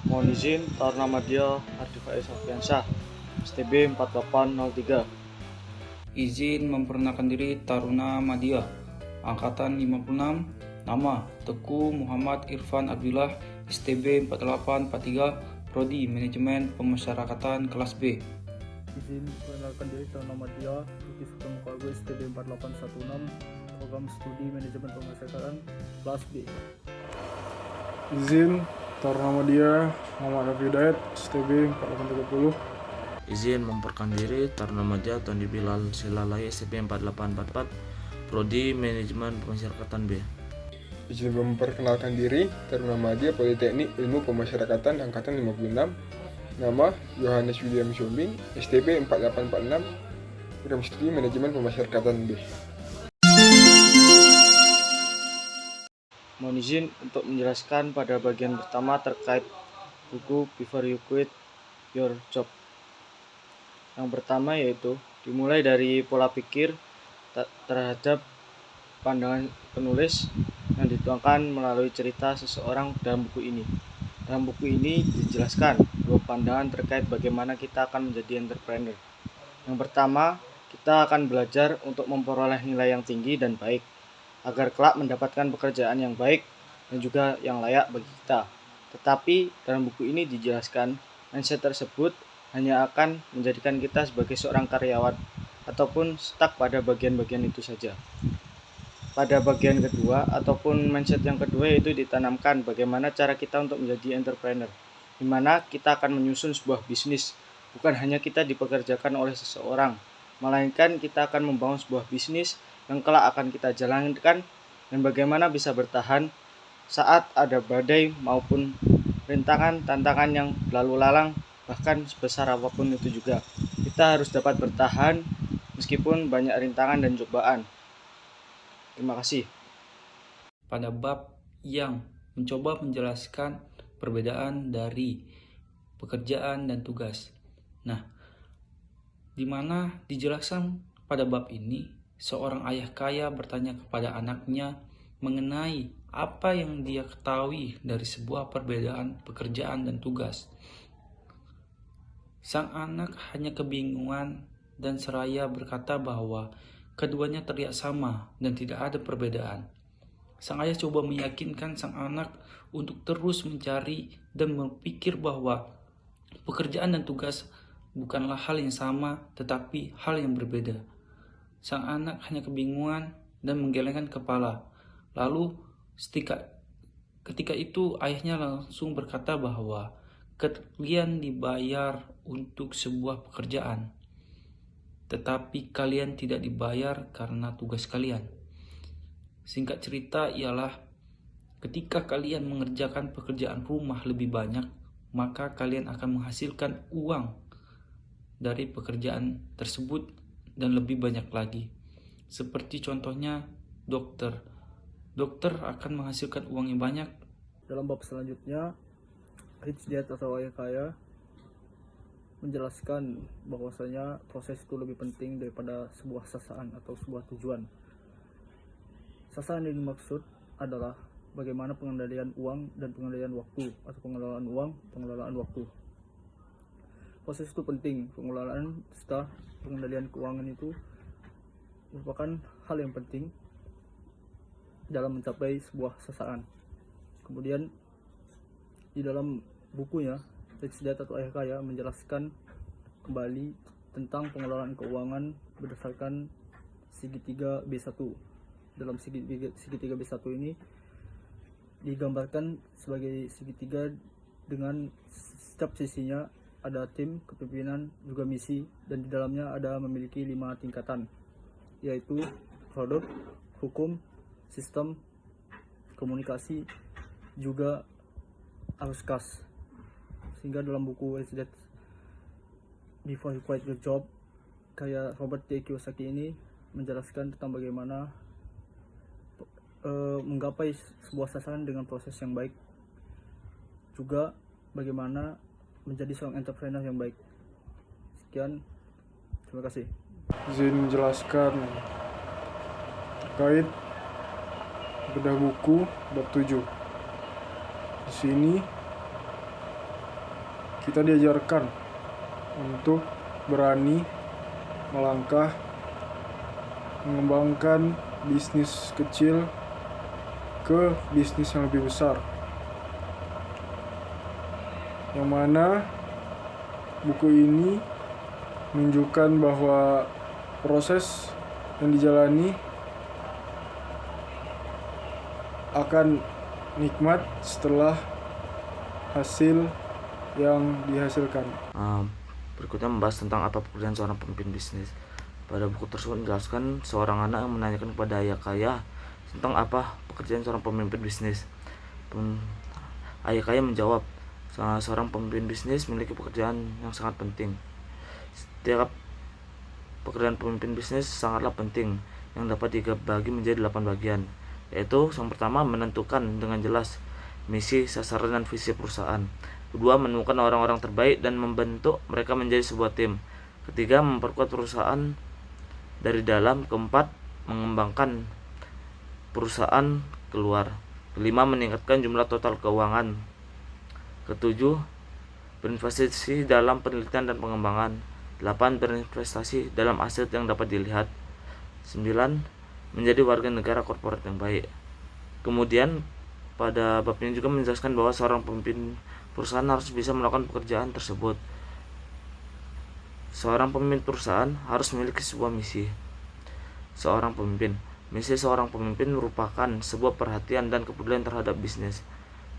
Mohon izin, Taruna Madya Ardifa Sofiansyah, STB 4803. Izin memperkenalkan diri Taruna Madya Angkatan 56. Nama Teguh Muhammad Irfan Abdullah, STB 4843, Prodi Manajemen Pemasyarakatan kelas B. Izin perkenalkan diri Taruna Madya Luki Sukamukago, STB 4816, Program Studi Manajemen Pemasyarakatan kelas B. Izin Taruna Madya Muhammad Rafi Hidayat, STB 4830. Izin memperkenalkan diri Taruna Madya Tondi Bilal Silalai, STB 4844, Prodi Manajemen Pemasyarakatan B. Izin memperkenalkan diri Taruna Madya Politeknik Ilmu Pemasyarakatan Angkatan 56. Nama Yohanes William Shombing, STB 4846, Program Studi Manajemen Pemasyarakatan B. Mohon izin untuk menjelaskan pada bagian pertama terkait buku Before You Quit Your Job. Yang pertama yaitu dimulai dari pola pikir terhadap pandangan penulis yang dituangkan melalui cerita seseorang dalam buku ini. Dalam buku ini dijelaskan dua pandangan terkait bagaimana kita akan menjadi entrepreneur. Yang pertama, kita akan belajar untuk memperoleh nilai yang tinggi dan baik, agar kelak mendapatkan pekerjaan yang baik dan juga yang layak bagi kita. Tetapi dalam buku ini dijelaskan, mindset tersebut hanya akan menjadikan kita sebagai seorang karyawan ataupun stuck pada bagian-bagian itu saja. Pada bagian kedua ataupun mindset yang kedua yaitu ditanamkan bagaimana cara kita untuk menjadi entrepreneur, di mana kita akan menyusun sebuah bisnis. Bukan hanya kita dipekerjakan oleh seseorang, melainkan kita akan membangun sebuah bisnis yang kelak akan kita jalankan dan bagaimana bisa bertahan saat ada badai maupun rintangan, tantangan yang lalu lalang, bahkan sebesar apapun itu juga. Kita harus dapat bertahan meskipun banyak rintangan dan cobaan. Terima kasih. Pada bab yang mencoba menjelaskan perbedaan dari pekerjaan dan tugas. Nah, di mana dijelaskan pada bab ini, seorang ayah kaya bertanya kepada anaknya mengenai apa yang dia ketahui dari sebuah perbedaan pekerjaan dan tugas. Sang anak hanya kebingungan dan seraya berkata bahwa keduanya terlihat sama dan tidak ada perbedaan. Sang ayah coba meyakinkan sang anak untuk terus mencari dan berpikir bahwa pekerjaan dan tugas bukanlah hal yang sama tetapi hal yang berbeda. Sang anak hanya kebingungan dan menggelengkan kepala. Lalu ketika itu ayahnya langsung berkata bahwa kalian dibayar untuk sebuah pekerjaan, tetapi kalian tidak dibayar karena tugas kalian. Singkat cerita ialah ketika kalian mengerjakan pekerjaan rumah lebih banyak, maka kalian akan menghasilkan uang dari pekerjaan tersebut dan lebih banyak lagi. Seperti contohnya dokter. Dokter akan menghasilkan uang yang banyak. Dalam bab selanjutnya, Rich Dad atau Ayah Kaya menjelaskan bahwasanya proses itu lebih penting daripada sebuah sasaran atau sebuah tujuan. Sasaran yang dimaksud adalah bagaimana pengendalian uang dan pengendalian waktu, atau pengelolaan uang, pengelolaan waktu. Proses itu penting, pengelolaan serta pengendalian keuangan itu merupakan hal yang penting dalam mencapai sebuah sasaran. Kemudian di dalam bukunya Rich Dad atau Ayah Kaya menjelaskan kembali tentang pengelolaan keuangan berdasarkan segitiga B1. Dalam segitiga B1 ini digambarkan sebagai segitiga dengan setiap sisinya ada tim, kepemimpinan, juga misi, dan di dalamnya ada memiliki 5 tingkatan, yaitu produk, hukum, sistem, komunikasi, juga arus kas. Sehingga dalam buku Rich Dad Before You Quit Your Job, kayak Robert T. Kiyosaki ini menjelaskan tentang bagaimana menggapai sebuah sasaran dengan proses yang baik, juga bagaimana menjadi seorang entrepreneur yang baik. Sekian, terima kasih. Izin menjelaskan terkait bedah buku bab 7. Di sini kita diajarkan untuk berani melangkah, mengembangkan bisnis kecil ke bisnis yang lebih besar. Yang mana buku ini menunjukkan bahwa proses yang dijalani akan nikmat setelah hasil yang dihasilkan. Berikutnya membahas tentang apa pekerjaan seorang pemimpin bisnis. Pada buku tersebut menjelaskan seorang anak yang menanyakan kepada ayah kaya tentang apa pekerjaan seorang pemimpin bisnis. Ayah kaya menjawab, seorang pemimpin bisnis memiliki pekerjaan yang sangat penting. Setiap pekerjaan pemimpin bisnis sangatlah penting, yang dapat dibagi menjadi 8 bagian, yaitu yang pertama menentukan dengan jelas misi, sasaran, dan visi perusahaan. Kedua, menemukan orang-orang terbaik dan membentuk mereka menjadi sebuah tim. Ketiga, memperkuat perusahaan dari dalam. Keempat, mengembangkan perusahaan keluar. Kelima, meningkatkan jumlah total keuangan. Ketujuh, berinvestasi dalam penelitian dan pengembangan. 8, berinvestasi dalam aset yang dapat dilihat. 9, menjadi warga negara korporat yang baik. Kemudian pada bab ini juga menjelaskan bahwa seorang pemimpin perusahaan harus bisa melakukan pekerjaan tersebut. Seorang pemimpin perusahaan harus memiliki sebuah misi. Misi seorang pemimpin merupakan sebuah perhatian dan kepedulian terhadap bisnis.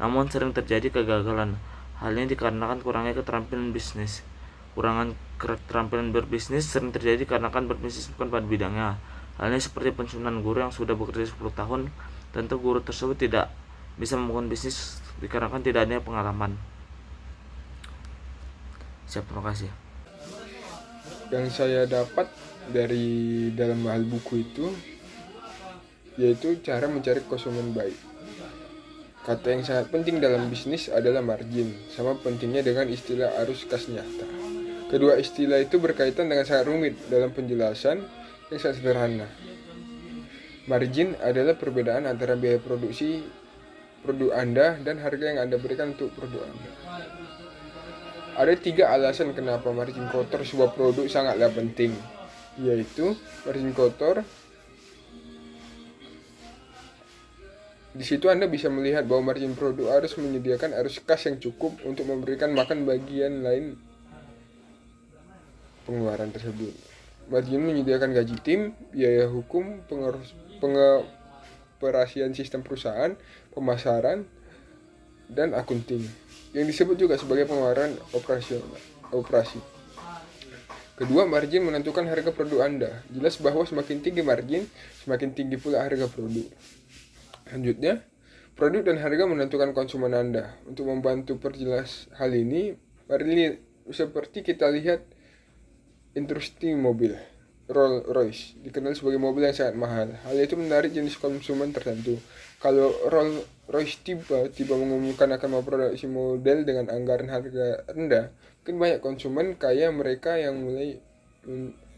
Namun sering terjadi kegagalan. Hal ini dikarenakan kurangnya keterampilan bisnis. Kurangan keterampilan berbisnis sering terjadi karena berbisnis bukan pada bidangnya. Halnya seperti pensiunan guru yang sudah bekerja 10 tahun, tentu guru tersebut tidak bisa membangun bisnis dikarenakan tidak adanya pengalaman. Siap, terima kasih. Yang saya dapat dari dalam hal buku itu yaitu cara mencari konsumen baik. Kata yang sangat penting dalam bisnis adalah margin, sama pentingnya dengan istilah arus kas nyata. Kedua istilah itu berkaitan dengan sangat rumit dalam penjelasan yang sangat sederhana. Margin adalah perbedaan antara biaya produksi produk Anda dan harga yang Anda berikan untuk produk Anda. Ada 3 alasan kenapa margin kotor sebuah produk sangatlah penting, yaitu margin kotor. Di situ Anda bisa melihat bahwa margin produk harus menyediakan arus kas yang cukup untuk memberikan makan bagian lain pengeluaran tersebut. Margin menyediakan gaji tim, biaya hukum, pengoperasian sistem perusahaan, pemasaran, dan akunting, yang disebut juga sebagai pengeluaran operasi. Kedua, margin menentukan harga produk Anda. Jelas bahwa semakin tinggi margin, semakin tinggi pula harga produk. Selanjutnya, produk dan harga menentukan konsumen Anda. Untuk membantu perjelas hal ini, mari seperti kita lihat industri mobil. Rolls-Royce dikenal sebagai mobil yang sangat mahal. Hal itu menarik jenis konsumen tertentu. Kalau Rolls-Royce tiba mengumumkan akan memproduksi model dengan anggaran harga rendah, mungkin banyak konsumen kaya mereka yang mulai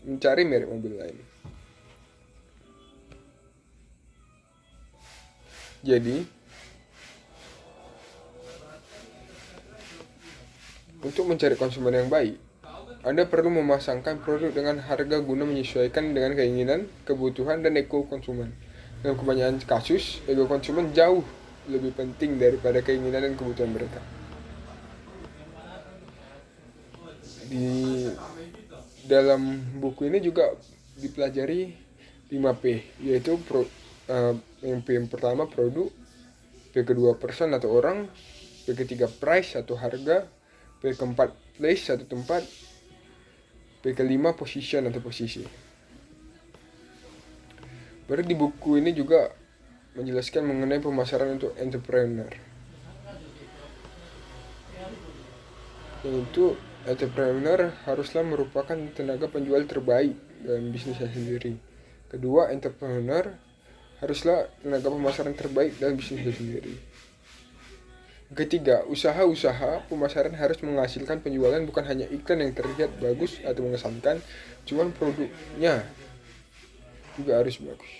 mencari merek mobil lain. Jadi, untuk mencari konsumen yang baik, Anda perlu memasangkan produk dengan harga guna menyesuaikan dengan keinginan, kebutuhan, dan ego konsumen. Dalam kebanyakan kasus, ego konsumen jauh lebih penting daripada keinginan dan kebutuhan mereka. Di dalam buku ini juga dipelajari 5P, yaitu yang P yang pertama produk, P kedua person atau orang, P ketiga price atau harga, P keempat place atau tempat, P kelima position atau posisi. Baru di buku ini juga menjelaskan mengenai pemasaran untuk entrepreneur. Yaitu entrepreneur haruslah merupakan tenaga penjual terbaik dalam bisnisnya sendiri. Kedua, entrepreneur haruslah tenaga pemasaran terbaik dalam bisnisnya sendiri. Ketiga, usaha-usaha pemasaran harus menghasilkan penjualan bukan hanya iklan yang terlihat bagus atau mengesankan, cuman produknya juga harus bagus.